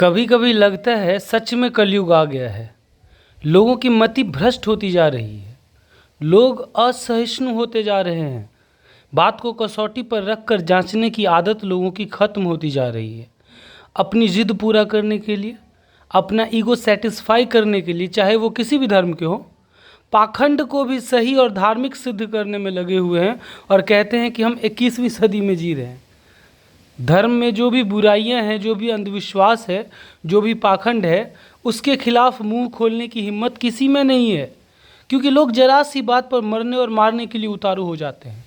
कभी कभी लगता है सच में कलयुग आ गया है। लोगों की मति भ्रष्ट होती जा रही है। लोग असहिष्णु होते जा रहे हैं। बात को कसौटी पर रख कर जांचने की आदत लोगों की खत्म होती जा रही है। अपनी जिद पूरा करने के लिए, अपना ईगो सेटिस्फाई करने के लिए, चाहे वो किसी भी धर्म के हो, पाखंड को भी सही और धार्मिक सिद्ध करने में लगे हुए हैं और कहते हैं कि हम 21वीं सदी में जी रहे हैं। धर्म में जो भी बुराइयां हैं, जो भी अंधविश्वास है, जो भी पाखंड है, उसके खिलाफ मुंह खोलने की हिम्मत किसी में नहीं है, क्योंकि लोग जरा सी बात पर मरने और मारने के लिए उतारू हो जाते हैं।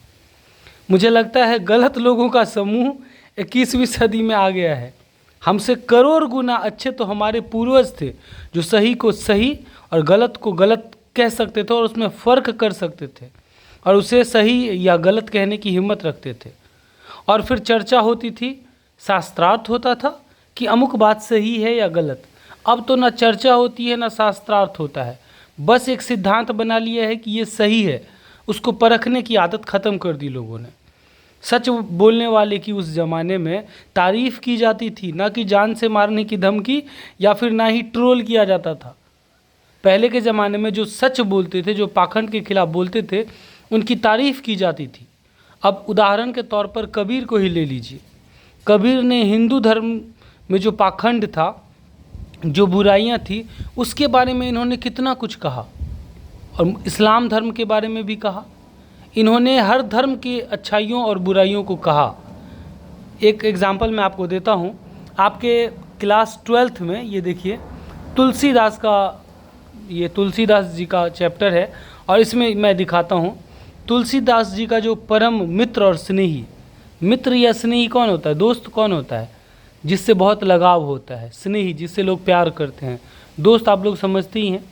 मुझे लगता है गलत लोगों का समूह 21वीं सदी में आ गया है। हमसे करोड़ गुना अच्छे तो हमारे पूर्वज थे, जो सही को सही और गलत को गलत कह सकते थे और उसमें फ़र्क कर सकते थे और उसे सही या गलत कहने की हिम्मत रखते थे। और फिर चर्चा होती थी, शास्त्रार्थ होता था कि अमुक बात सही है या गलत। अब तो ना चर्चा होती है ना शास्त्रार्थ होता है, बस एक सिद्धांत बना लिया है कि ये सही है। उसको परखने की आदत ख़त्म कर दी लोगों ने। सच बोलने वाले की उस ज़माने में तारीफ़ की जाती थी, ना कि जान से मारने की धमकी या फिर ना ही ट्रोल किया जाता था। पहले के ज़माने में जो सच बोलते थे, जो पाखंड के खिलाफ बोलते थे, उनकी तारीफ़ की जाती थी। अब उदाहरण के तौर पर कबीर को ही ले लीजिए। कबीर ने हिंदू धर्म में जो पाखंड था, जो बुराइयां थी, उसके बारे में इन्होंने कितना कुछ कहा और इस्लाम धर्म के बारे में भी कहा। इन्होंने हर धर्म की अच्छाइयों और बुराइयों को कहा। एक एग्जाम्पल मैं आपको देता हूँ। आपके क्लास 12th में ये देखिए, तुलसीदास का, ये तुलसीदास जी का चैप्टर है और इसमें मैं दिखाता हूँ तुलसीदास जी का जो परम मित्र और स्नेही, मित्र या स्नेही कौन होता है? दोस्त कौन होता है? जिससे बहुत लगाव होता है। स्नेही जिससे लोग प्यार करते हैं। दोस्त आप लोग समझते ही हैं।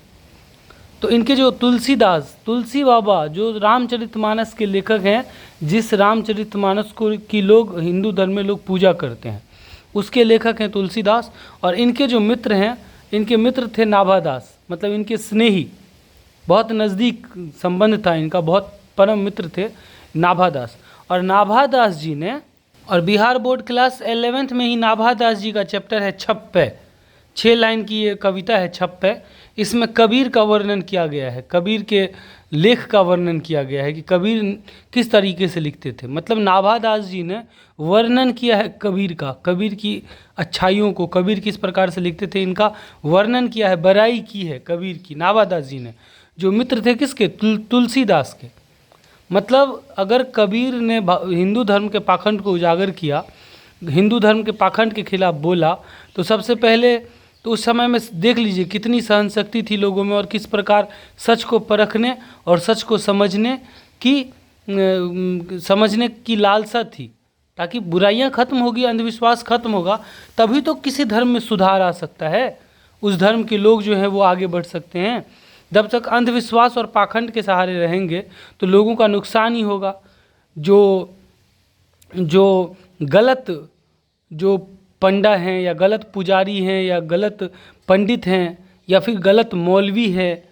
तो इनके जो तुलसीदास, तुलसी बाबा जो रामचरितमानस के लेखक हैं, जिस रामचरितमानस को की लोग हिंदू धर्म में लोग पूजा करते हैं, उसके लेखक हैं तुलसीदास। और इनके जो मित्र हैं, इनके मित्र थे नाभादास, मतलब इनके स्नेही, बहुत नज़दीक संबंध था इनका, बहुत परम मित्र थे नाभादास। और नाभादास जी ने, और बिहार बोर्ड क्लास 11th में ही नाभादास जी का चैप्टर है छप्पे, 6 लाइन की ये कविता है छप्पे। इसमें कबीर का वर्णन किया गया है, कबीर के लेख का वर्णन किया गया है कि कबीर किस तरीके से लिखते थे। मतलब नाभादास जी ने वर्णन किया है कबीर का, कबीर की अच्छाइयों को, कबीर किस प्रकार से लिखते थे, इनका वर्णन किया है, बड़ाई की है कबीर की नाभादास जी ने, जो मित्र थे किसके? तुलसीदास के। मतलब अगर कबीर ने हिंदू धर्म के पाखंड को उजागर किया, हिंदू धर्म के पाखंड के खिलाफ बोला, तो सबसे पहले तो उस समय में देख लीजिए कितनी सहन शक्ति थी लोगों में और किस प्रकार सच को परखने और सच को समझने की लालसा थी, ताकि बुराइयां खत्म होगी, अंधविश्वास खत्म होगा, तभी तो किसी धर्म में सुधार आ सकता है। उस धर्म के लोग जो हैं वो आगे बढ़ सकते हैं। जब तक अंधविश्वास और पाखंड के सहारे रहेंगे तो लोगों का नुकसान ही होगा। जो गलत, जो पंडा हैं या गलत पुजारी हैं या गलत पंडित हैं या फिर गलत मौलवी है,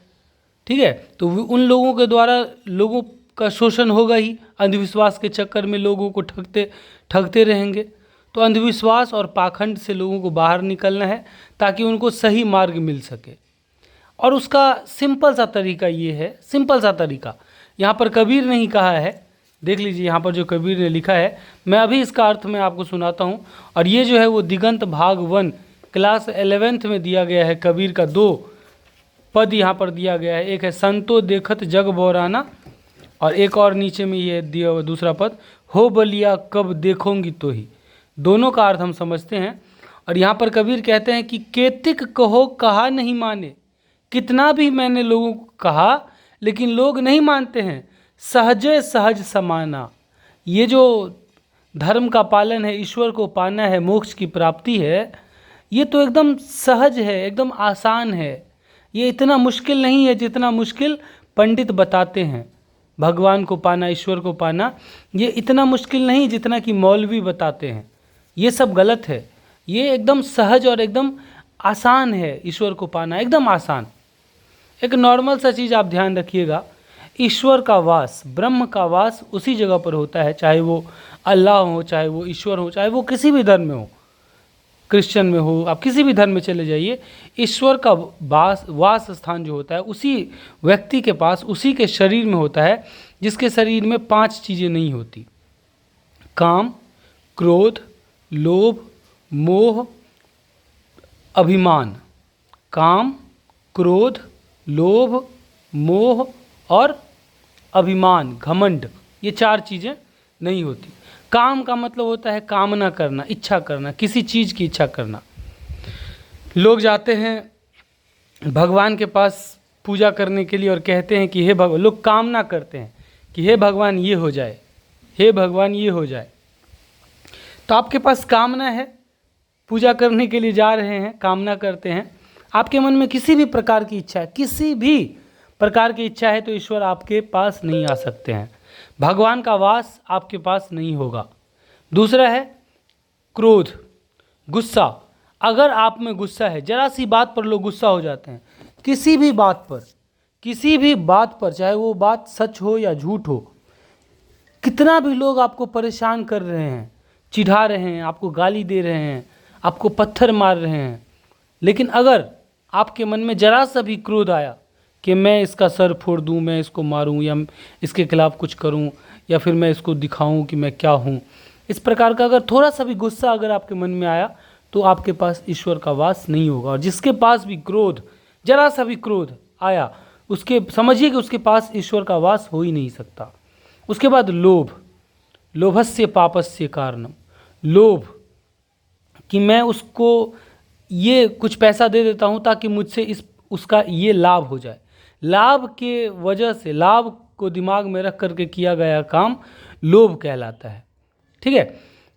ठीक है, तो उन लोगों के द्वारा लोगों का शोषण होगा ही। अंधविश्वास के चक्कर में लोगों को ठगते रहेंगे। तो अंधविश्वास और पाखंड से लोगों को बाहर निकलना है ताकि उनको सही मार्ग मिल सके। और उसका सिंपल सा तरीका ये है, सिंपल सा तरीका यहाँ पर कबीर ने ही कहा है। देख लीजिए यहाँ पर जो कबीर ने लिखा है, मैं अभी इसका अर्थ मैं आपको सुनाता हूँ। और ये जो है वो दिगंत भाग 1 क्लास 11th में दिया गया है। कबीर का 2 पद यहाँ पर दिया गया है। एक है संतो देखत जग बौराना, और एक और नीचे में ये दिया हुआ दूसरा पद, हो बलिया कब देखोंगी तो ही। दोनों का अर्थ हम समझते हैं। और यहाँ पर कबीर कहते हैं कि केतिक कहो कहा नहीं माने, कितना भी मैंने लोगों को कहा लेकिन लोग नहीं मानते हैं। सहजे सहज समाना, ये जो धर्म का पालन है, ईश्वर को पाना है, मोक्ष की प्राप्ति है, ये तो एकदम सहज है, एकदम आसान है। ये इतना मुश्किल नहीं है जितना मुश्किल पंडित बताते हैं। भगवान को पाना, ईश्वर को पाना, ये इतना मुश्किल नहीं जितना कि मौलवी बताते हैं। ये सब गलत है। ये एकदम सहज और एकदम आसान है। ईश्वर को पाना एकदम आसान। एक नॉर्मल सा चीज़ आप ध्यान रखिएगा, ईश्वर का वास, ब्रह्म का वास उसी जगह पर होता है, चाहे वो अल्लाह हो, चाहे वो ईश्वर हो, चाहे वो किसी भी धर्म में हो। क्रिश्चियन में हो, आप किसी भी धर्म में चले जाइए, ईश्वर का वास स्थान जो होता है उसी व्यक्ति के पास, उसी के शरीर में होता है जिसके शरीर में 5 चीज़ें नहीं होती: काम, क्रोध, लोभ, मोह, अभिमान। काम, क्रोध, लोभ, मोह और अभिमान, घमंड, ये 4 चीज़ें नहीं होती। काम का मतलब होता है कामना करना, इच्छा करना, किसी चीज़ की इच्छा करना। लोग जाते हैं भगवान के पास पूजा करने के लिए और कहते हैं कि हे भगवान, लोग कामना करते हैं कि हे भगवान ये हो जाए, हे भगवान ये हो जाए। तो आपके पास कामना है, पूजा करने के लिए जा रहे हैं, कामना करते हैं, आपके मन में किसी भी प्रकार की इच्छा है, किसी भी प्रकार की इच्छा है, तो ईश्वर आपके पास नहीं आ सकते हैं, भगवान का वास आपके पास नहीं होगा। दूसरा है क्रोध, गुस्सा। अगर आप में गुस्सा है, जरा सी बात पर लोग गुस्सा हो जाते हैं, किसी भी बात पर, किसी भी बात पर, चाहे वो बात सच हो या झूठ हो, कितना भी लोग आपको परेशान कर रहे हैं, चिढ़ा रहे हैं, आपको गाली दे रहे हैं, आपको पत्थर मार रहे हैं, लेकिन अगर आपके मन में जरा सा भी क्रोध आया कि मैं इसका सर फोड़ दूं, मैं इसको मारूं, या इसके खिलाफ कुछ करूं, या फिर मैं इसको दिखाऊं कि मैं क्या हूं, इस प्रकार का अगर थोड़ा सा भी गुस्सा अगर आपके मन में आया, तो आपके पास ईश्वर का वास नहीं होगा। और जिसके पास भी क्रोध, जरा सा भी क्रोध आया, उसके समझिए कि उसके पास ईश्वर का वास हो ही नहीं सकता। उसके बाद लोभ, लोभस्य पापस्य कारणम। लोभ कि मैं उसको ये कुछ पैसा दे देता हूँ ताकि मुझसे उसका ये लाभ हो जाए। लाभ के वजह से, लाभ को दिमाग में रख करके किया गया काम लोभ कहलाता है। ठीक है,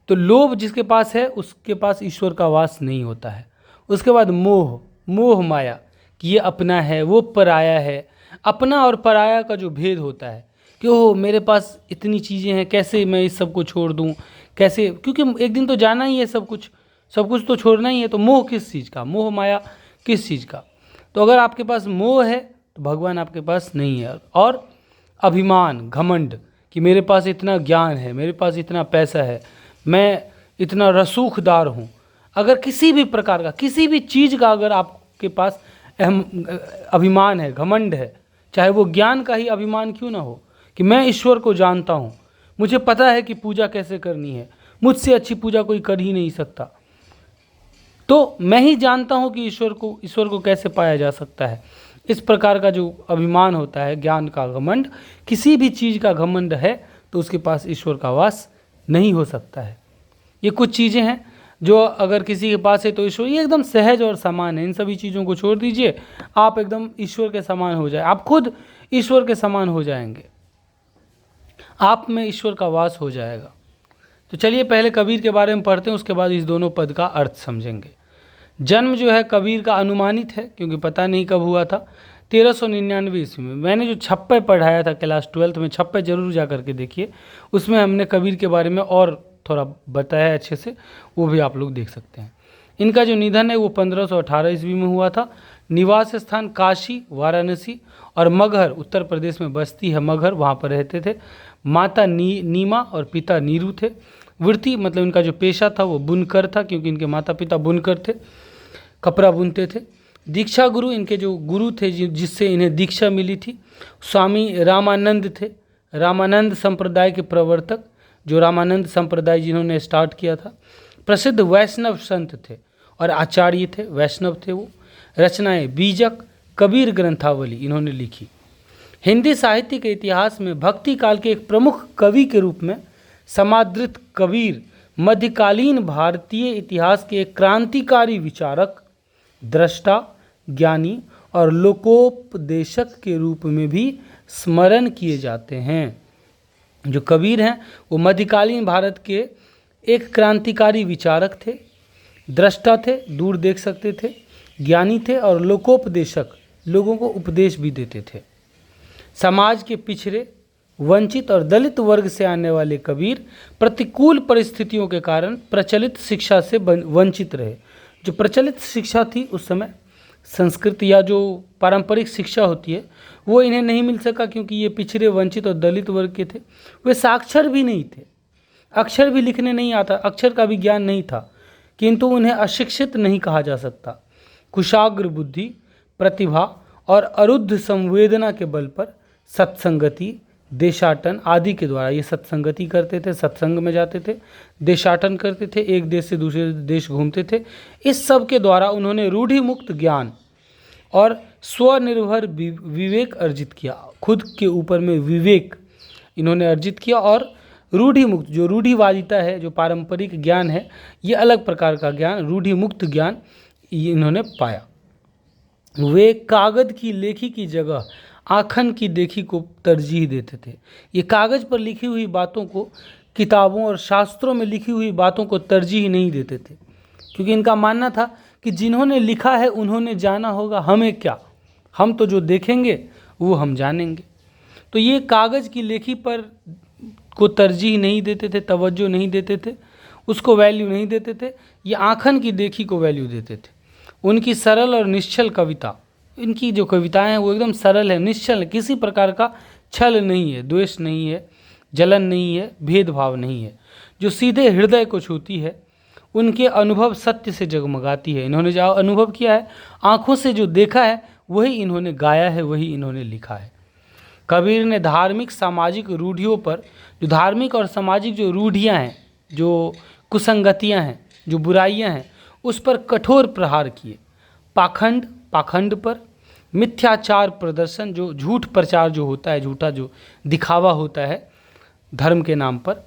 तो लोभ जिसके पास है उसके पास ईश्वर का वास नहीं होता है। उसके बाद मोह, मोह माया कि ये अपना है, वो पराया है। अपना और पराया का जो भेद होता है कि ओह मेरे पास इतनी चीज़ें हैं, कैसे मैं इस सब को छोड़ दूँ, कैसे, क्योंकि एक दिन तो जाना ही है, सब कुछ तो छोड़ना ही है। तो मोह किस चीज़ का, मोह माया किस चीज़ का? तो अगर आपके पास मोह है तो भगवान आपके पास नहीं है। और अभिमान, घमंड कि मेरे पास इतना ज्ञान है, मेरे पास इतना पैसा है, मैं इतना रसूखदार हूँ। अगर किसी भी प्रकार का, किसी भी चीज़ का अगर आपके पास अभिमान है, घमंड है, चाहे वो ज्ञान का ही अभिमान क्यों ना हो कि मैं ईश्वर को जानता हूँ, मुझे पता है कि पूजा कैसे करनी है, मुझसे अच्छी पूजा कोई कर ही नहीं सकता, तो मैं ही जानता हूँ कि ईश्वर को कैसे पाया जा सकता है। इस प्रकार का जो अभिमान होता है, ज्ञान का घमंड, किसी भी चीज़ का घमंड है तो उसके पास ईश्वर का वास नहीं हो सकता है। ये कुछ चीज़ें हैं जो अगर किसी के पास है तो ईश्वर, ये एकदम सहज और समान है। इन सभी चीज़ों को छोड़ दीजिए, आप एकदम ईश्वर के समान हो जाए, आप खुद ईश्वर के समान हो जाएंगे, आप में ईश्वर का वास हो जाएगा। तो चलिए पहले कबीर के बारे में पढ़ते हैं, उसके बाद इस दोनों पद का अर्थ समझेंगे। जन्म जो है कबीर का अनुमानित है, क्योंकि पता नहीं कब हुआ था, 1399 ईस्वी में। मैंने जो छप्पे पढ़ाया था क्लास 12th में, छप्पे जरूर जा करके देखिए, उसमें हमने कबीर के बारे में और थोड़ा बताया है अच्छे से, वो भी आप लोग देख सकते हैं। इनका जो निधन है वो 1518 ईस्वी में हुआ था। निवास स्थान काशी, वाराणसी और मगहर, उत्तर प्रदेश में बस्ती है मगहर, वहाँ पर रहते थे। माता नीमा और पिता नीरू थे। वृत्ति मतलब इनका जो पेशा था वो बुनकर था, क्योंकि इनके माता पिता बुनकर थे, कपड़ा बुनते थे। दीक्षा गुरु, इनके जो गुरु थे जिससे इन्हें दीक्षा मिली थी, स्वामी रामानंद थे। रामानंद संप्रदाय के प्रवर्तक, जो रामानंद संप्रदाय जिन्होंने स्टार्ट किया था। प्रसिद्ध वैष्णव संत थे और आचार्य थे, वैष्णव थे वो। रचनाएं बीजक, कबीर ग्रंथावली इन्होंने लिखी। हिंदी साहित्य के इतिहास में भक्ति काल के एक प्रमुख कवि के रूप में समादृत कबीर मध्यकालीन भारतीय इतिहास के एक क्रांतिकारी विचारक, दृष्टा, ज्ञानी और लोकोपदेशक के रूप में भी स्मरण किए जाते हैं। जो कबीर हैं वो मध्यकालीन भारत के एक क्रांतिकारी विचारक थे, दृष्टा थे, दूर देख सकते थे, ज्ञानी थे और लोकोपदेशक, लोगों को उपदेश भी देते थे। समाज के पिछड़े, वंचित और दलित वर्ग से आने वाले कबीर प्रतिकूल परिस्थितियों के कारण प्रचलित शिक्षा से वंचित रहे। जो प्रचलित शिक्षा थी उस समय, संस्कृत या जो पारंपरिक शिक्षा होती है, वो इन्हें नहीं मिल सका, क्योंकि ये पिछड़े, वंचित और दलित वर्ग के थे। वे साक्षर भी नहीं थे, अक्षर भी लिखने नहीं आता, अक्षर का भी ज्ञान नहीं था, किंतु उन्हें अशिक्षित नहीं कहा जा सकता। कुशाग्र बुद्धि, प्रतिभा और अरुद्ध संवेदना के बल पर सत्संगति, देशाटन आदि के द्वारा, ये सत्संगति करते थे, सत्संग में जाते थे, देशाटन करते थे, एक देश से दूसरे देश घूमते थे, इस सब के द्वारा उन्होंने रूढ़ि मुक्त ज्ञान और स्वनिर्भर विवेक अर्जित किया। खुद के ऊपर में विवेक इन्होंने अर्जित किया और रूढ़ि मुक्त, जो रूढ़िवादिता है, जो पारंपरिक ज्ञान है, ये अलग प्रकार का ज्ञान, रूढ़ि मुक्त ज्ञान ये इन्होंने पाया। वे कागज की लेखी की जगह आखन की देखी को तरजीह देते थे। ये कागज़ पर लिखी हुई बातों को, किताबों और शास्त्रों में लिखी हुई बातों को तरजीह नहीं देते थे, क्योंकि इनका मानना था कि जिन्होंने लिखा है उन्होंने जाना होगा, हमें क्या, हम तो जो देखेंगे वो हम जानेंगे। तो ये कागज़ की लेखी पर को तरजीह नहीं देते थे, तवज्जो नहीं देते थे, उसको वैल्यू नहीं देते थे। ये आखन की देखी को वैल्यू देते थे। उनकी सरल और निश्चल कविता, इनकी जो कविताएं हैं वो एकदम सरल है, निश्चल है, किसी प्रकार का छल नहीं है, द्वेष नहीं है, जलन नहीं है, भेदभाव नहीं है, जो सीधे हृदय को छूती है। उनके अनुभव सत्य से जगमगाती है। इन्होंने जो अनुभव किया है, आँखों से जो देखा है, वही इन्होंने गाया है, वही इन्होंने लिखा है। कबीर ने धार्मिक सामाजिक रूढ़ियों पर, जो धार्मिक और सामाजिक जो रूढ़ियाँ हैं, जो कुसंगतियाँ हैं, जो बुराइयाँ हैं, उस पर कठोर प्रहार किए। पाखंड पर, मिथ्याचार प्रदर्शन, जो झूठ प्रचार जो होता है, झूठा जो दिखावा होता है धर्म के नाम पर,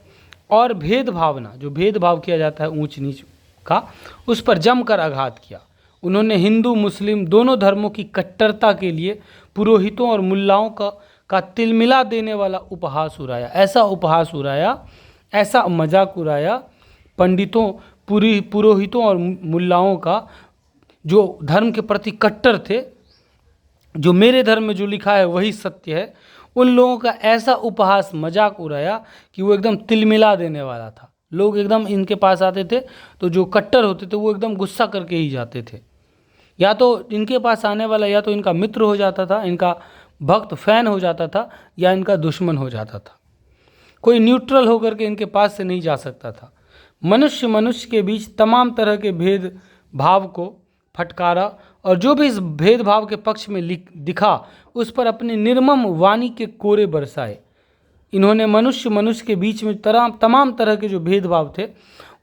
और भेदभावना, जो भेदभाव किया जाता है ऊंच नीच का, उस पर जमकर आघात किया। उन्होंने हिंदू मुस्लिम दोनों धर्मों की कट्टरता के लिए पुरोहितों और मुल्लाओं का तिलमिला देने वाला उपहास उड़ाया। ऐसा उपहास उड़ाया, ऐसा मजाक उड़ाया पंडितों, पुरोहितों और मुल्लाओं का, जो धर्म के प्रति कट्टर थे, जो मेरे धर्म में जो लिखा है वही सत्य है, उन लोगों का ऐसा उपहास मजाक उड़ाया कि वो एकदम तिलमिला देने वाला था। लोग एकदम इनके पास आते थे तो जो कट्टर होते थे वो एकदम गुस्सा करके ही जाते थे। या तो इनके पास आने वाला या तो इनका मित्र हो जाता था, इनका भक्त फैन हो जाता था, या इनका दुश्मन हो जाता था। कोई न्यूट्रल होकर के इनके पास से नहीं जा सकता था। मनुष्य के बीच तमाम तरह के भेद भाव को फटकारा, और जो भी इस भेदभाव के पक्ष में दिखा उस पर अपनी निर्मम वाणी के कोरे बरसाए। इन्होंने मनुष्य के बीच में तमाम तरह के जो भेदभाव थे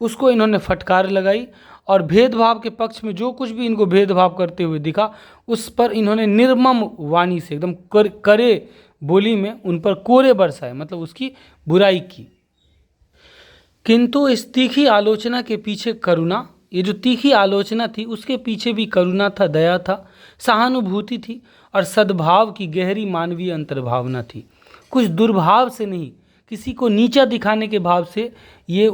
उसको इन्होंने फटकार लगाई, और भेदभाव के पक्ष में जो कुछ भी इनको भेदभाव करते हुए दिखा उस पर इन्होंने निर्मम वाणी से, एकदम करे बोली में उन पर कोरे बरसाए, मतलब उसकी बुराई की। किंतु इस तीखी आलोचना के पीछे करुणा, ये जो तीखी आलोचना थी उसके पीछे भी करुणा था, दया था, सहानुभूति थी और सद्भाव की गहरी मानवीय अंतर्भावना थी। कुछ दुर्भाव से नहीं, किसी को नीचा दिखाने के भाव से ये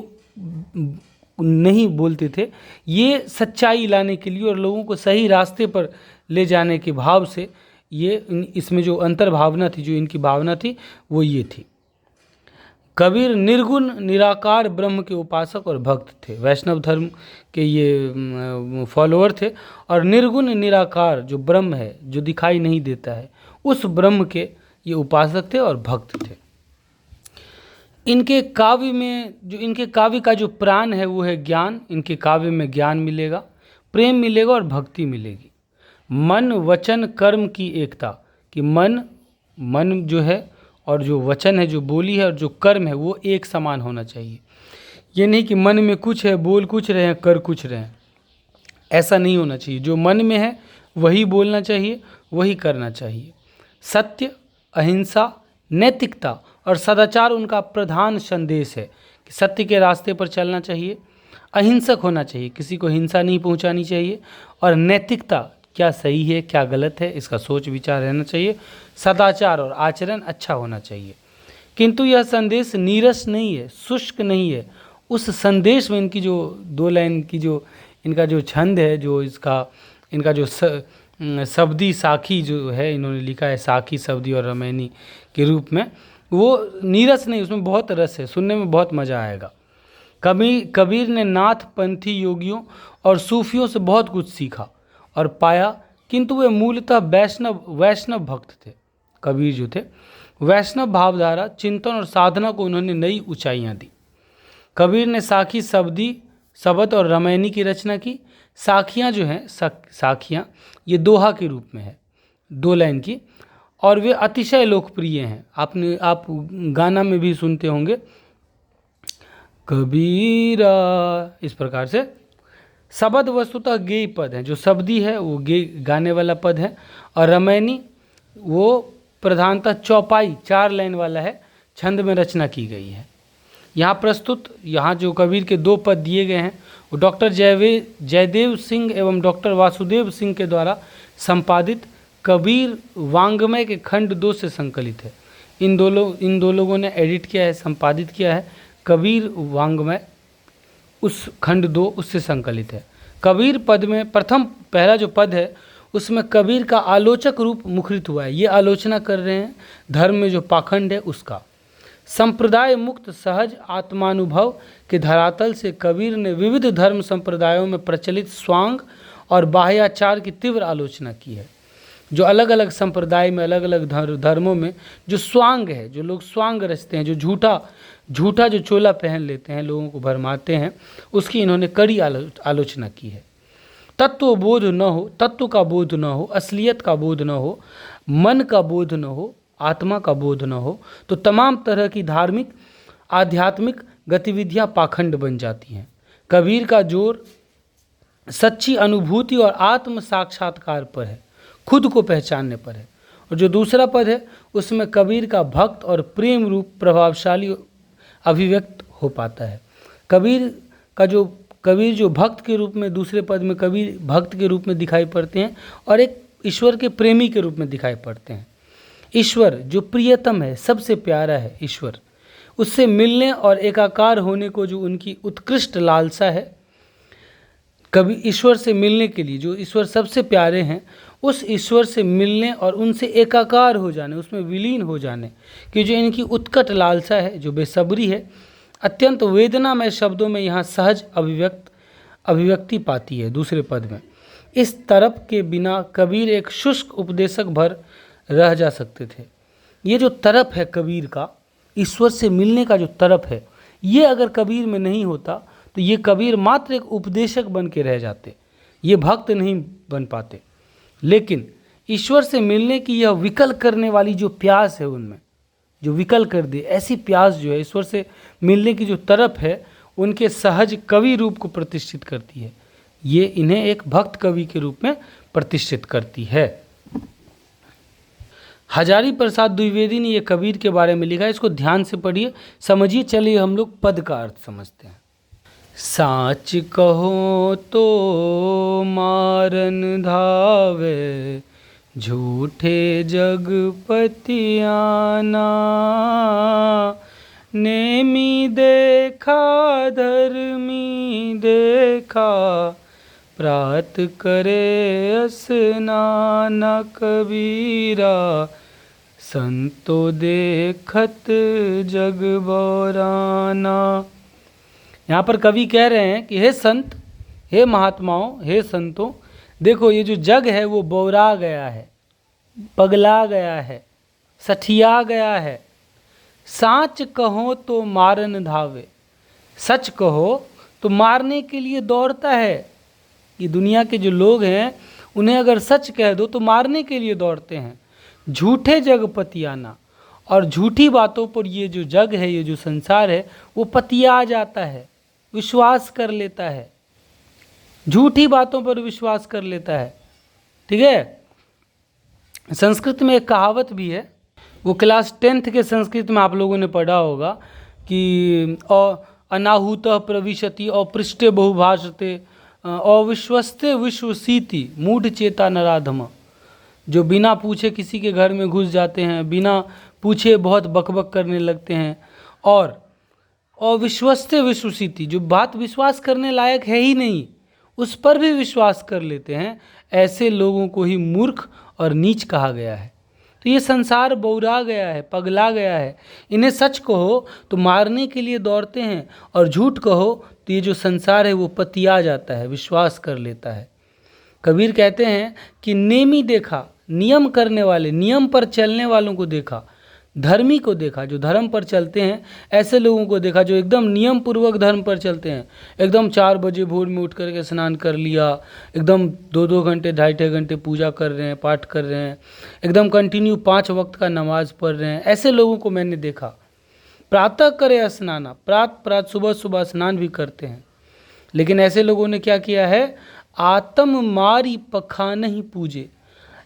नहीं बोलते थे, ये सच्चाई लाने के लिए और लोगों को सही रास्ते पर ले जाने के भाव से ये इसमें जो अंतर्भावना थी, जो इनकी भावना थी, वो ये थी। कबीर निर्गुण निराकार ब्रह्म के उपासक और भक्त थे। वैष्णव धर्म के ये फॉलोअर थे, और निर्गुण निराकार जो ब्रह्म है, जो दिखाई नहीं देता है, उस ब्रह्म के ये उपासक थे और भक्त थे। इनके काव्य में इनके काव्य का जो प्राण है वो है ज्ञान। इनके काव्य में ज्ञान मिलेगा, प्रेम मिलेगा और भक्ति मिलेगी। मन वचन कर्म की एकता, कि मन जो है और जो वचन है, जो बोली है और जो कर्म है, वो एक समान होना चाहिए। ये नहीं कि मन में कुछ है, बोल कुछ रहे हैं, कर कुछ रहे हैं, ऐसा नहीं होना चाहिए। जो मन में है वही बोलना चाहिए, वही करना चाहिए। सत्य, अहिंसा, नैतिकता और सदाचार उनका प्रधान संदेश है कि सत्य के रास्ते पर चलना चाहिए, अहिंसक होना चाहिए, किसी को हिंसा नहीं पहुंचानी चाहिए, और नैतिकता, क्या सही है क्या गलत है इसका सोच विचार रहना चाहिए, सदाचार और आचरण अच्छा होना चाहिए। किंतु यह संदेश नीरस नहीं है, शुष्क नहीं है। उस संदेश में इनकी जो 2 लाइन की जो इनका जो छंद है, जो इनका जो शब्दी साखी जो है, इन्होंने लिखा है साखी, शब्दी और रामायणी के रूप में, वो नीरस नहीं, उसमें बहुत रस है, सुनने में बहुत मज़ा आएगा। कबीर ने नाथ पंथी योगियों और सूफियों से बहुत कुछ सीखा और पाया, किंतु वे मूलतः वैष्णव भक्त थे। कबीर जो थे वैष्णव भावधारा, चिंतन और साधना को उन्होंने नई ऊंचाइयां दी। कबीर ने साखी, शब्दी, सबद और रामायणी की रचना की। साखियाँ जो हैं, साखियाँ ये दोहा के रूप में है, 2 लाइन की, और वे अतिशय लोकप्रिय हैं। आप गाना में भी सुनते होंगे, कबीरा, इस प्रकार से। सबद वस्तुतः गेय पद है, जो शब्दी है वो गेय गाने वाला पद है, और रामायणी वो प्रधानतः चौपाई 4 लाइन वाला है, छंद में रचना की गई है। यहाँ जो कबीर के 2 पद दिए गए हैं वो डॉक्टर जयदेव सिंह एवं डॉक्टर वासुदेव सिंह के द्वारा संपादित कबीर वांग्मय के खंड 2 से संकलित है। इन दो लोगों ने एडिट किया है, संपादित किया है। कबीर वांग्मय उस खंड 2 उससे संकलित है। कबीर पद में पहला जो पद है उसमें कबीर का आलोचक रूप मुखरित हुआ है। ये आलोचना कर रहे हैं धर्म में जो पाखंड है उसका। संप्रदाय मुक्त सहज आत्मानुभव के धरातल से कबीर ने विविध धर्म संप्रदायों में प्रचलित स्वांग और बाह्याचार की तीव्र आलोचना की है। जो अलग अलग संप्रदाय में, अलग अलग धर्मों में जो स्वांग है, जो लोग स्वांग रचते हैं, जो झूठा जो चोला पहन लेते हैं, लोगों को भरमाते हैं, उसकी इन्होंने कड़ी आलोचना की है। तत्व का बोध न हो, असलियत का बोध न हो, मन का बोध न हो, आत्मा का बोध न हो, तो तमाम तरह की धार्मिक आध्यात्मिक गतिविधियां पाखंड बन जाती हैं। कबीर का जोर सच्ची अनुभूति और आत्म साक्षात्कार पर है, खुद को पहचानने पर है। और जो दूसरा पद है उसमें कबीर का भक्त और प्रेम रूप प्रभावशाली अभिव्यक्त हो पाता है। कबीर जो भक्त के रूप में, दूसरे पद में कबीर भक्त के रूप में दिखाई पड़ते हैं और एक ईश्वर के प्रेमी के रूप में दिखाई पड़ते हैं। ईश्वर जो प्रियतम है, सबसे प्यारा है ईश्वर, उससे मिलने और एकाकार होने को जो उनकी उत्कृष्ट लालसा है, कभी ईश्वर से मिलने के लिए, जो ईश्वर सबसे प्यारे हैं, उस ईश्वर से मिलने और उनसे एकाकार हो जाने, उसमें विलीन हो जाने की जो इनकी उत्कट लालसा है, जो बेसब्री है, अत्यंत वेदनामय शब्दों में यहाँ सहज अभिव्यक्ति पाती है दूसरे पद में। इस तरफ के बिना कबीर एक शुष्क उपदेशक भर रह जा सकते थे। ये जो तरफ है कबीर का, ईश्वर से मिलने का जो तरफ है, ये अगर कबीर में नहीं होता तो ये कबीर मात्र एक उपदेशक बन के रह जाते, ये भक्त नहीं बन पाते। लेकिन ईश्वर से मिलने की यह विकल करने वाली जो प्यास है, उनमें जो विकल कर दे, ऐसी प्यास जो है ईश्वर से मिलने की जो तरफ है, उनके सहज कवि रूप को प्रतिष्ठित करती है। ये इन्हें एक भक्त कवि के रूप में प्रतिष्ठित करती है। हजारी प्रसाद द्विवेदी ने ये कबीर के बारे में लिखा है, इसको ध्यान से पढ़िए, समझिए। चलिए हम लोग पद का अर्थ समझते हैं। साच कहो तो मारन धावे, झूठे जगपतियाना, नेमी देखा धर्मी देखा, प्रात करे स्नान कबीरा, संतो देखत जग बौराना। यहाँ पर कवि कह रहे हैं कि हे संत, हे महात्माओं, हे संतों, देखो ये जो जग है वो बौरा गया है, पगला गया है, सठिया गया है। साच कहो तो मारन धावे, सच कहो तो मारने के लिए दौड़ता है। ये दुनिया के जो लोग हैं उन्हें अगर सच कह दो तो मारने के लिए दौड़ते हैं। झूठे जग पतियाना, और झूठी बातों पर ये जो जग है, ये जो संसार है, वो पतिया जाता है, विश्वास कर लेता है, झूठी बातों पर विश्वास कर लेता है। ठीक है। संस्कृत में एक कहावत भी है, वो क्लास 10th के संस्कृत में आप लोगों ने पढ़ा होगा कि अनाहूत प्रविशति अपृष्टे बहुभाषते अविश्वस्ते विश्वसीति मूढ़ चेता नराधम। जो बिना पूछे किसी के घर में घुस जाते हैं, बिना पूछे बहुत बकबक करने लगते हैं, और अविश्वस्ते विश्वसीति, जो बात विश्वास करने लायक है ही नहीं उस पर भी विश्वास कर लेते हैं, ऐसे लोगों को ही मूर्ख और नीच कहा गया है। तो ये संसार बौरा गया है, पगला गया है। इन्हें सच कहो तो मारने के लिए दौड़ते हैं, और झूठ कहो तो ये जो संसार है वो पतिया जाता है, विश्वास कर लेता है। कबीर कहते हैं कि नेमी देखा, नियम करने वाले, नियम पर चलने वालों को देखा, धर्मी को देखा, जो धर्म पर चलते हैं, ऐसे लोगों को देखा जो एकदम नियम पूर्वक धर्म पर चलते हैं। एकदम 4 बजे भोर में उठ करके स्नान कर लिया, एकदम 2-2 घंटे 2.5 घंटे पूजा कर रहे हैं, पाठ कर रहे हैं, एकदम कंटिन्यू 5 वक्त का नमाज पढ़ रहे हैं। ऐसे लोगों को मैंने देखा। प्रातः करे स्नाना, प्रात सुबह सुबह स्नान भी करते हैं। लेकिन ऐसे लोगों ने क्या किया है, आत्म मारी पखान ही पूजे।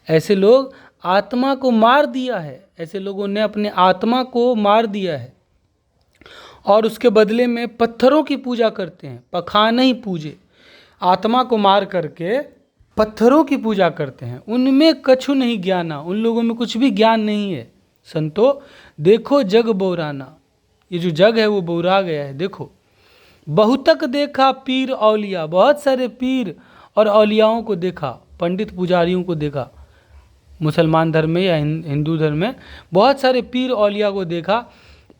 ऐसे लोग आत्मा को मार दिया है। ऐसे लोगों ने अपने आत्मा को मार दिया है और उसके बदले में पत्थरों की पूजा करते हैं। पखान ही पूजे, आत्मा को मार करके पत्थरों की पूजा करते हैं। उनमें कछु नहीं ज्ञाना, उन लोगों में कुछ भी ज्ञान नहीं है। संतो देखो जग बौराना, ये जो जग है वो बौरा गया है। देखो, बहुतक देखा पीर औलिया, बहुत सारे पीर और औलियाओं को देखा, पंडित पुजारियों को देखा। मुसलमान धर्म में या हिंदू धर्म में बहुत सारे पीर औलिया को देखा।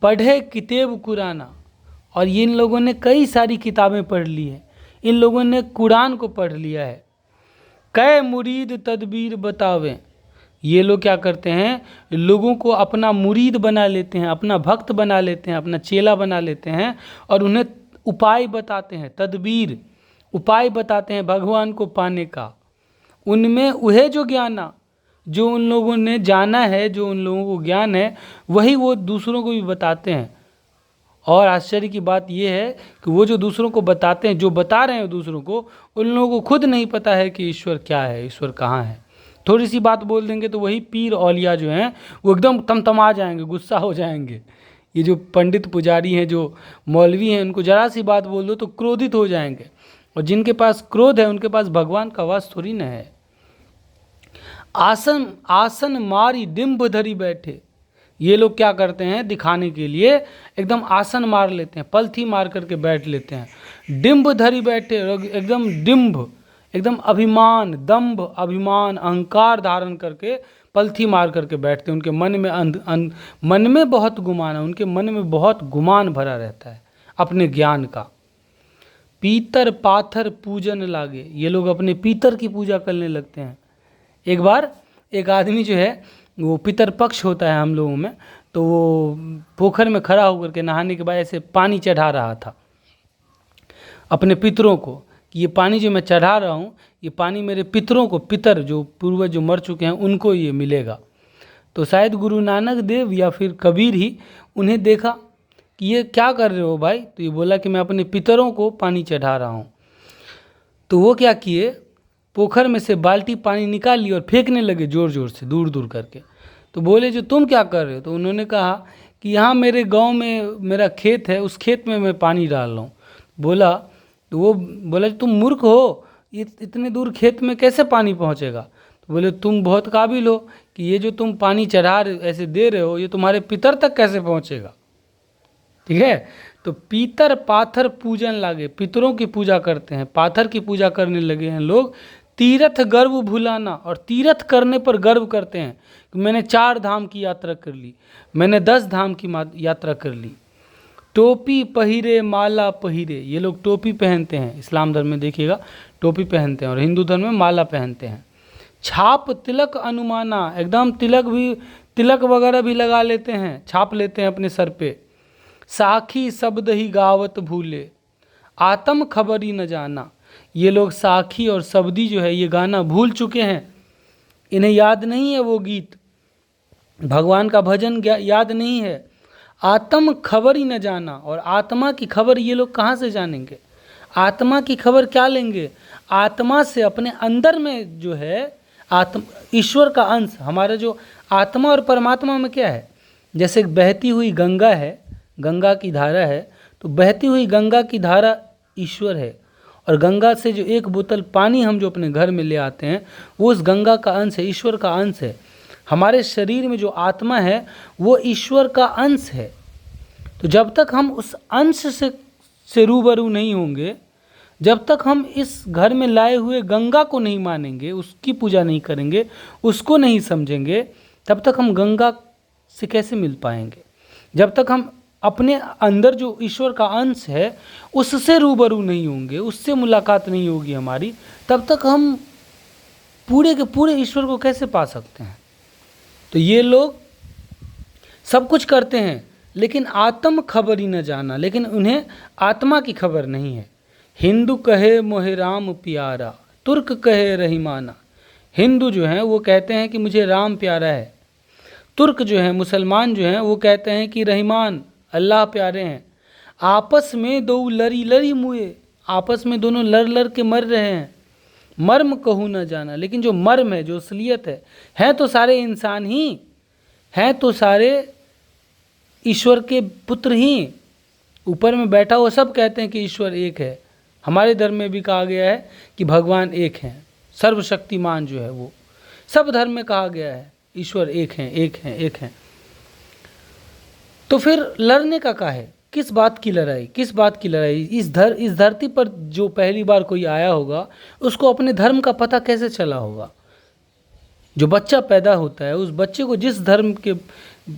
पढ़े किताब कुराना, और ये इन लोगों ने कई सारी किताबें पढ़ ली हैं। इन लोगों ने कुरान को पढ़ लिया है। कै मुरीद तदबीर बतावें, ये लोग क्या करते हैं, लोगों को अपना मुरीद बना लेते हैं, अपना भक्त बना लेते हैं, अपना चेला बना लेते हैं और उन्हें उपाय बताते हैं। तदबीर, उपाय बताते हैं भगवान को पाने का। उनमें वह जो ज्ञाना, जो उन लोगों ने जाना है, जो उन लोगों को ज्ञान है, वही वो दूसरों को भी बताते हैं। और आश्चर्य की बात यह है कि वो जो दूसरों को बताते हैं, जो बता रहे हैं दूसरों को, उन लोगों को खुद नहीं पता है कि ईश्वर क्या है, ईश्वर कहाँ है। थोड़ी सी बात बोल देंगे तो वही पीर औलिया जो हैं वो एकदम तमतमा जाएंगे, गुस्सा हो जाएंगे। ये जो पंडित पुजारी हैं, जो मौलवी हैं, उनको जरा सी बात बोल दो तो क्रोधित हो जाएंगे। और जिनके पास क्रोध है उनके पास भगवान का वास थोड़ी न है। आसन आसन मारी डिम्ब धरी बैठे, ये लोग क्या करते हैं, दिखाने के लिए एकदम आसन मार लेते हैं, पलथी मार करके बैठ लेते हैं। डिम्ब धरी बैठे, एकदम डिम्ब, एकदम अभिमान, दंभ, अभिमान, अहंकार धारण करके पलथी मार करके बैठते हैं। उनके मन में मन में बहुत गुमान है, उनके मन में बहुत गुमान भरा रहता है अपने ज्ञान का। पीतर पाथर पूजन लागे, ये लोग अपने पीतर की पूजा करने लगते हैं। एक बार एक आदमी जो है, वो पितर पक्ष होता है हम लोगों में, तो वो पोखर में खड़ा होकर के नहाने के बाद ऐसे पानी चढ़ा रहा था अपने पितरों को, कि ये पानी जो मैं चढ़ा रहा हूँ, ये पानी मेरे पितरों को, पितर जो पूर्वज जो मर चुके हैं उनको ये मिलेगा। तो शायद गुरु नानक देव या फिर कबीर ही उन्हें देखा कि ये क्या कर रहे हो भाई, तो ये बोला कि मैं अपने पितरों को पानी चढ़ा रहा हूँ। तो वो क्या किए, पोखर में से बाल्टी पानी निकाल ली और फेंकने लगे ज़ोर ज़ोर से, दूर दूर करके। तो बोले जो तुम क्या कर रहे हो, तो उन्होंने कहा कि यहाँ मेरे गांव में मेरा खेत है, उस खेत में मैं पानी डाल रहा हूँ। बोला, तो वो बोला तुम मूर्ख हो, ये इतने दूर खेत में कैसे पानी पहुँचेगा। तो बोले तुम बहुत काबिल हो कि ये जो तुम पानी चढ़ा ऐसे दे रहे हो, ये तुम्हारे पितर तक कैसे पहुँचेगा। ठीक है, तो पीतर पाथर पूजन लागे, पितरों की पूजा करते हैं, पाथर की पूजा करने लगे हैं लोग। तीर्थ गर्व भुलाना, और तीर्थ करने पर गर्व करते हैं कि मैंने 4 धाम की यात्रा कर ली, मैंने 10 धाम की यात्रा कर ली। टोपी पहिरे माला पहिरे, ये लोग टोपी पहनते हैं, इस्लाम धर्म में देखिएगा टोपी पहनते हैं, और हिंदू धर्म में माला पहनते हैं। छाप तिलक अनुमाना, एकदम तिलक वगैरह भी लगा लेते हैं, छाप लेते हैं अपने सर पे। साखी शब्द ही गावत भूले, आत्म खबरी न जाना, ये लोग साखी और शब्दी जो है ये गाना भूल चुके हैं, इन्हें याद नहीं है वो गीत, भगवान का भजन याद नहीं है। आत्म खबर ही न जाना, और आत्मा की खबर ये लोग कहाँ से जानेंगे, आत्मा की खबर क्या लेंगे। आत्मा से अपने अंदर में जो है ईश्वर का अंश, हमारा जो आत्मा और परमात्मा में क्या है, जैसे बहती हुई गंगा है, गंगा की धारा है, तो बहती हुई गंगा की धारा ईश्वर है, और गंगा से जो 1 बोतल पानी हम जो अपने घर में ले आते हैं वो उस गंगा का अंश है, ईश्वर का अंश है। हमारे शरीर में जो आत्मा है वो ईश्वर का अंश है। तो जब तक हम उस अंश से रूबरू नहीं होंगे, जब तक हम इस घर में लाए हुए गंगा को नहीं मानेंगे, उसकी पूजा नहीं करेंगे, उसको नहीं समझेंगे, तब तक हम गंगा से कैसे मिल पाएंगे। जब तक हम अपने अंदर जो ईश्वर का अंश है उससे रूबरू नहीं होंगे, उससे मुलाकात नहीं होगी हमारी, तब तक हम पूरे के पूरे ईश्वर को कैसे पा सकते हैं। तो ये लोग सब कुछ करते हैं, लेकिन आत्म खबर ही न जाना, लेकिन उन्हें आत्मा की खबर नहीं है। हिंदू कहे मोहे राम प्यारा, तुर्क कहे रहीमाना। हिंदू जो हैं वो कहते हैं कि मुझे राम प्यारा है, तुर्क जो हैं मुसलमान जो हैं वो कहते हैं कि रहीमान अल्लाह प्यारे हैं। आपस में दो लरी लरी मुए, आपस में दोनों लड़ लड़ के मर रहे हैं। मर्म कहूँ न जाना, लेकिन जो मर्म है, जो असलियत है तो सारे इंसान ही हैं, तो सारे ईश्वर के पुत्र ही। ऊपर में बैठा वो सब कहते हैं कि ईश्वर एक है। हमारे धर्म में भी कहा गया है कि भगवान एक हैं, सर्वशक्तिमान जो है वो, सब धर्म में कहा गया है ईश्वर एक हैं, एक हैं, एक हैं। तो फिर लड़ने का क्या है? किस बात की लड़ाई, किस बात की लड़ाई? इस धरती पर जो पहली बार कोई आया होगा उसको अपने धर्म का पता कैसे चला होगा? जो बच्चा पैदा होता है, उस बच्चे को जिस धर्म के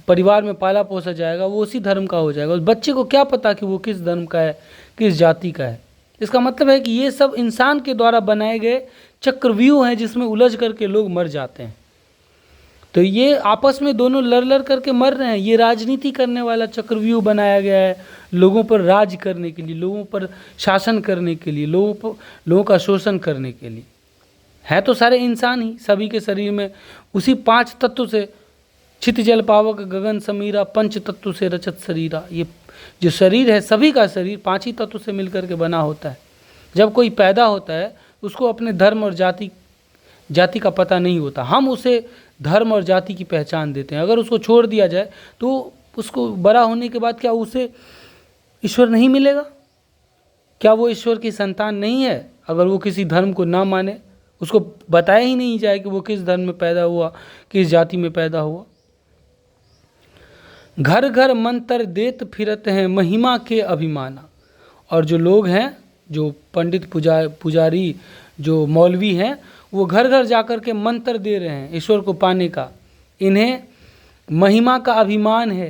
परिवार में पाला पोसा जाएगा वो उसी धर्म का हो जाएगा। उस बच्चे को क्या पता कि वो किस धर्म का है, किस जाति का है? इसका मतलब है कि ये सब इंसान के द्वारा बनाए गए चक्रव्यूह हैं जिसमें उलझ करके लोग मर जाते हैं। तो ये आपस में दोनों लड़ लड़ करके मर रहे हैं। ये राजनीति करने वाला चक्रव्यूह बनाया गया है लोगों पर राज करने के लिए, लोगों पर शासन करने के लिए, लोगों का शोषण करने के लिए। है तो सारे इंसान ही, सभी के शरीर में उसी 5 तत्व से, छित जल पावक गगन समीरा, पंच तत्व से रचत शरीरा। ये जो शरीर है, सभी का शरीर 5 ही तत्व से मिलकर के बना होता है। जब कोई पैदा होता है उसको अपने धर्म और जाति का पता नहीं होता। हम उसे धर्म और जाति की पहचान देते हैं। अगर उसको छोड़ दिया जाए तो उसको बड़ा होने के बाद क्या उसे ईश्वर नहीं मिलेगा? क्या वो ईश्वर की संतान नहीं है? अगर वो किसी धर्म को ना माने, उसको बताया ही नहीं जाए कि वो किस धर्म में पैदा हुआ, किस जाति में पैदा हुआ। घर घर मंत्र देत फिरत हैं महिमा के अभिमाना। और जो लोग हैं, जो पंडित पुजारी, जो मौलवी हैं, वो घर घर जाकर के मंत्र दे रहे हैं ईश्वर को पाने का। इन्हें महिमा का अभिमान है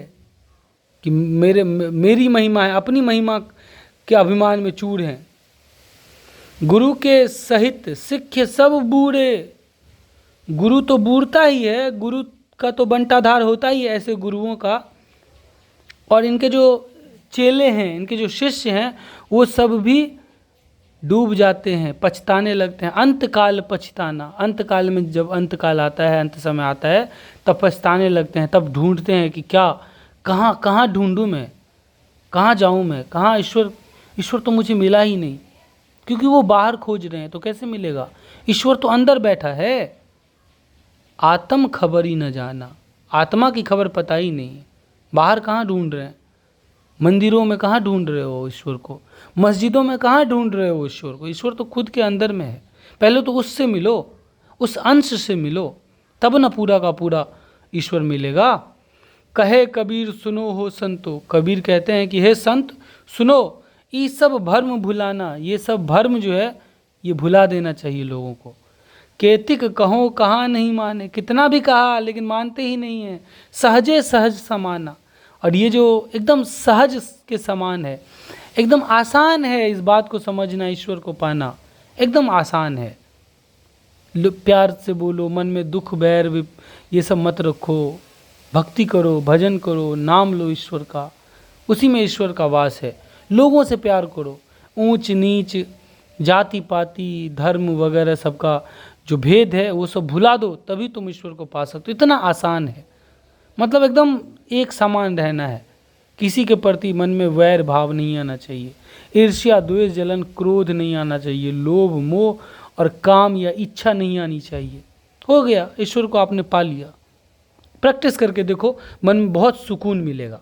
कि मेरी महिमा है, अपनी महिमा के अभिमान में चूर हैं। गुरु के सहित सिक्ख सब बूढ़े। गुरु तो बूढ़ता ही है, गुरु का तो बंटाधार होता ही है ऐसे गुरुओं का। और इनके जो चेले हैं, इनके जो शिष्य हैं, वो सब भी डूब जाते हैं, पछताने लगते हैं। अंतकाल पछताना, अंतकाल में जब अंतकाल आता है, अंत समय आता है, तब पछताने लगते हैं। तब ढूंढते हैं कि क्या, कहाँ ढूंढूं मैं, कहाँ जाऊं मैं, कहाँ ईश्वर तो मुझे मिला ही नहीं। क्योंकि वो बाहर खोज रहे हैं, तो कैसे मिलेगा? ईश्वर तो अंदर बैठा है। आत्म खबर ही न जाना, आत्मा की खबर पता ही नहीं। बाहर कहाँ ढूंढ रहे हैं? मंदिरों में कहाँ ढूंढ रहे हो ईश्वर को? मस्जिदों में कहाँ ढूंढ रहे हो ईश्वर को? ईश्वर तो खुद के अंदर में है। पहले तो उससे मिलो, उस अंश से मिलो, तब न पूरा का पूरा ईश्वर मिलेगा। कहे कबीर सुनो हो संतो। कबीर कहते हैं कि हे संत सुनो, ये सब भर्म भुलाना, ये सब भर्म जो है ये भुला देना चाहिए लोगों को। केतिक कहो कहाँ नहीं माने, कितना भी कहा लेकिन मानते ही नहीं है। सहजे सहज समाना। और ये जो एकदम सहज के समान है, एकदम आसान है इस बात को समझना, ईश्वर को पाना एकदम आसान है। प्यार से बोलो, मन में दुख बैर ये सब मत रखो, भक्ति करो, भजन करो, नाम लो ईश्वर का, उसी में ईश्वर का वास है। लोगों से प्यार करो, ऊंच नीच, जाति पाति, धर्म वगैरह सबका जो भेद है वो सब भुला दो, तभी तुम ईश्वर को पा सकते हो। इतना आसान है, मतलब एकदम एक समान रहना है। किसी के प्रति मन में वैर भाव नहीं आना चाहिए, ईर्ष्या द्वेष जलन क्रोध नहीं आना चाहिए, लोभ मोह और काम या इच्छा नहीं आनी चाहिए। हो गया, ईश्वर को आपने पा लिया। प्रैक्टिस करके देखो, मन में बहुत सुकून मिलेगा।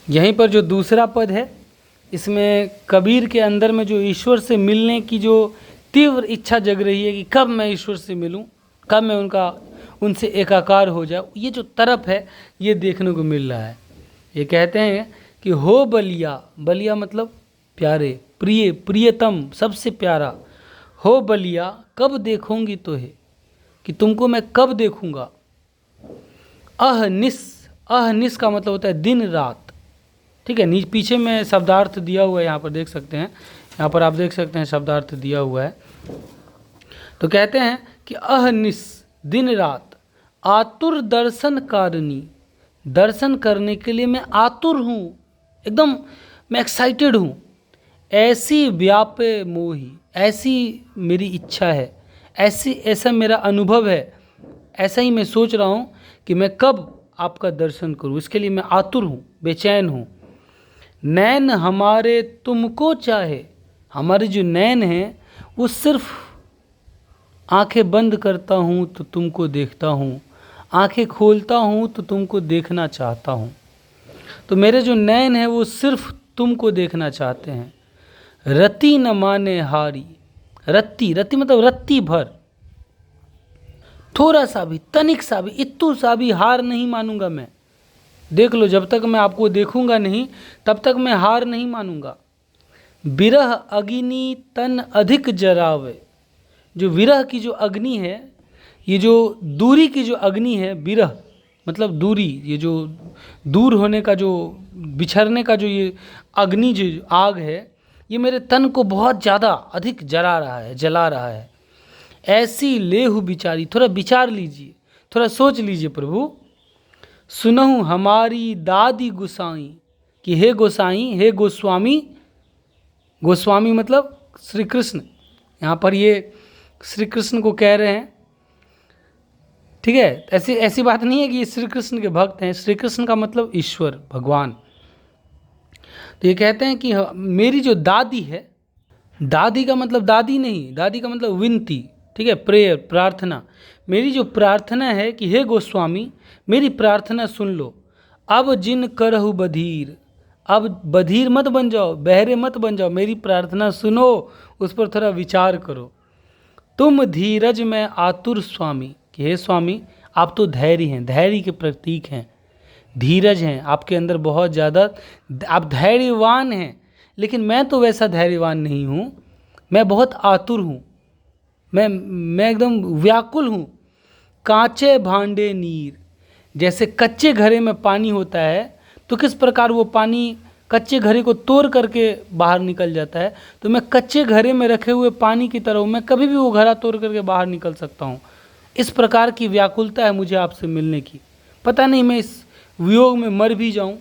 यहीं पर जो दूसरा पद है, इसमें कबीर के अंदर में जो ईश्वर से मिलने की जो तीव्र इच्छा जग रही है कि कब मैं ईश्वर से मिलूं, कब मैं उनसे एकाकार हो जाऊं, ये जो तरफ है ये देखने को मिल रहा है। ये कहते हैं कि हो बलिया, बलिया मतलब प्यारे, प्रिय, प्रियतम, सबसे प्यारा। हो बलिया कब देखूंगी तोहे, कि तुमको मैं कब देखूंगा। अहनिस, अहनिस का मतलब होता है दिन रात। ठीक है, पीछे में शब्दार्थ दिया हुआ है, यहाँ पर देख सकते हैं, यहाँ पर आप देख सकते हैं शब्दार्थ दिया हुआ है। तो कहते हैं कि अहनिस दिन रात, आतुर दर्शन कारिणी, दर्शन करने के लिए मैं आतुर हूँ, एकदम मैं एक्साइटेड हूँ। ऐसी व्यापे मोही, ऐसी मेरी इच्छा है, ऐसा मेरा अनुभव है, ऐसा ही मैं सोच रहा हूँ कि मैं कब आपका दर्शन करूँ, इसके लिए मैं आतुर हूँ, बेचैन हूँ। नैन हमारे तुमको चाहे, हमारे जो नैन हैं वो सिर्फ आंखें बंद करता हूँ तो तुमको देखता हूँ, आंखें खोलता हूँ तो तुमको देखना चाहता हूँ। तो मेरे जो नैन हैं वो सिर्फ तुमको देखना चाहते हैं। रति न माने हारी, रत्ती, रत्ती मतलब रत्ती भर, थोड़ा सा भी, तनिक सा भी, इत्तू सा भी हार नहीं मानूंगा मैं। देख लो, जब तक मैं आपको देखूंगा नहीं तब तक मैं हार नहीं मानूंगा। विरह अग्नि तन अधिक जरावे, जो विरह की जो अग्नि है, ये जो दूरी की जो अग्नि है, विरह मतलब दूरी, ये जो दूर होने का, जो बिछड़ने का जो ये अग्नि, जो आग है, ये मेरे तन को बहुत ज़्यादा अधिक जला रहा है, जला रहा है। ऐसी लेहु बिचारी, थोड़ा विचार लीजिए, थोड़ा सोच लीजिए प्रभु। सुनहु हमारी दादी गोसाई, कि हे गोसाई, हे गोस्वामी, गोस्वामी मतलब श्री कृष्ण, यहाँ पर ये श्री कृष्ण को कह रहे हैं। ठीक है, ऐसी बात नहीं है कि ये श्री कृष्ण के भक्त हैं। श्री कृष्ण का मतलब ईश्वर, भगवान। तो ये कहते हैं कि मेरी जो दादी है, दादी का मतलब दादी नहीं, दादी का मतलब विनती, ठीक है, प्रेयर, प्रार्थना। मेरी जो प्रार्थना है कि हे गोस्वामी, मेरी प्रार्थना सुन लो। अब जिन करहु बधीर, अब बधीर मत बन जाओ, बहरे मत बन जाओ, मेरी प्रार्थना सुनो, उस पर थोड़ा विचार करो। तुम धीरज में आतुर स्वामी, कि हे स्वामी आप तो धैर्य हैं, धैर्य के प्रतीक हैं, धीरज हैं, आपके अंदर बहुत ज़्यादा, आप धैर्यवान हैं। लेकिन मैं तो वैसा धैर्यवान नहीं हूँ, मैं बहुत आतुर हूँ, मैं एकदम व्याकुल हूँ। कांचे भांडे नीर, जैसे कच्चे घड़े में पानी होता है तो किस प्रकार वो पानी कच्चे घड़े को तोड़ करके बाहर निकल जाता है, तो मैं कच्चे घड़े में रखे हुए पानी की तरह हूँ, मैं कभी भी वो घड़ा तोड़ करके बाहर निकल सकता हूँ। इस प्रकार की व्याकुलता है मुझे आपसे मिलने की। पता नहीं मैं इस वियोग में मर भी जाऊँ,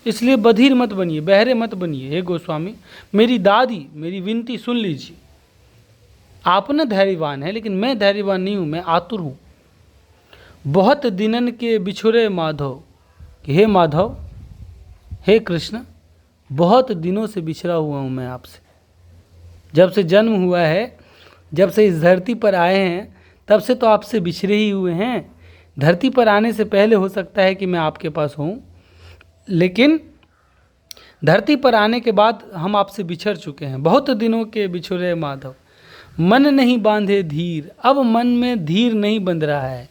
इसलिए बधिर मत बनिए, बहरे मत बनिए। हे गोस्वामी, मेरी दादी, मेरी विनती सुन लीजिए। आप न धैर्यवान है, लेकिन मैं धैर्यवान नहीं हूँ, मैं आतुर हूँ। बहुत दिनन के बिछुरे माधव, कि हे माधव, हे कृष्ण, बहुत दिनों से बिछड़ा हुआ हूँ मैं आपसे। जब से जन्म हुआ है, जब से इस धरती पर आए हैं, तब से तो आपसे बिछड़े ही हुए हैं। धरती पर आने से पहले हो सकता है कि मैं आपके पास हूँ, लेकिन धरती पर आने के बाद हम आपसे बिछड़ चुके हैं। बहुत दिनों के बिछुरे माधव, मन नहीं बांधे धीर, अब मन में धीर नहीं बंध रहा है,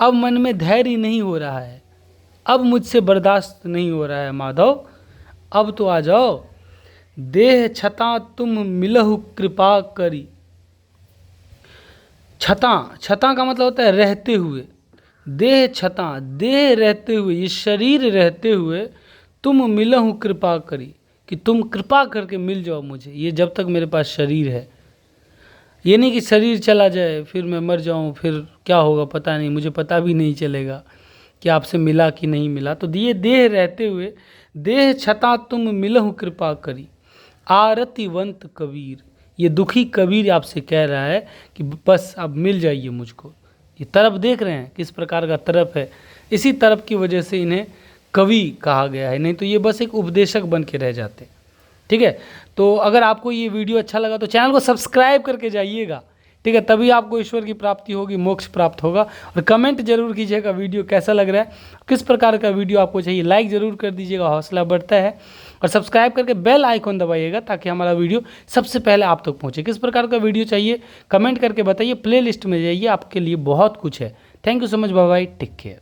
अब मन में धैर्य नहीं हो रहा है, अब मुझसे बर्दाश्त नहीं हो रहा है माधव, अब तो आ जाओ। देह छता तुम मिलहु कृपा करी, छता, छता का मतलब होता है रहते हुए, देह छता, देह रहते हुए, ये शरीर रहते हुए, तुम मिलहु कृपा करी, कि तुम कृपा करके मिल जाओ मुझे, ये जब तक मेरे पास शरीर है। ये नहीं कि शरीर चला जाए फिर मैं मर जाऊं, फिर क्या होगा पता नहीं, मुझे पता भी नहीं चलेगा कि आपसे मिला कि नहीं मिला। तो ये देह रहते हुए, देह छता तुम मिलहु कृपा करी, आरतिवंत कबीर, ये दुखी कबीर आपसे कह रहा है कि बस अब मिल जाइए मुझको। ये तरफ देख रहे हैं किस प्रकार का तरफ है, इसी तरफ की वजह से इन्हें कवि कहा गया है, नहीं तो ये बस एक उपदेशक बन के रह जाते। ठीक है, तो अगर आपको ये वीडियो अच्छा लगा तो चैनल को सब्सक्राइब करके जाइएगा, ठीक है, तभी आपको ईश्वर की प्राप्ति होगी, मोक्ष प्राप्त होगा। और कमेंट जरूर कीजिएगा वीडियो कैसा लग रहा है, किस प्रकार का वीडियो आपको चाहिए, लाइक ज़रूर कर दीजिएगा, हौसला बढ़ता है। और सब्सक्राइब करके बेल आइकॉन दबाइएगा ताकि हमारा वीडियो सबसे पहले आप तक पहुँचे। किस प्रकार का वीडियो चाहिए कमेंट करके बताइए, प्ले लिस्ट में जाइए, आपके लिए बहुत कुछ है। Thank you so much, bye bye, take care.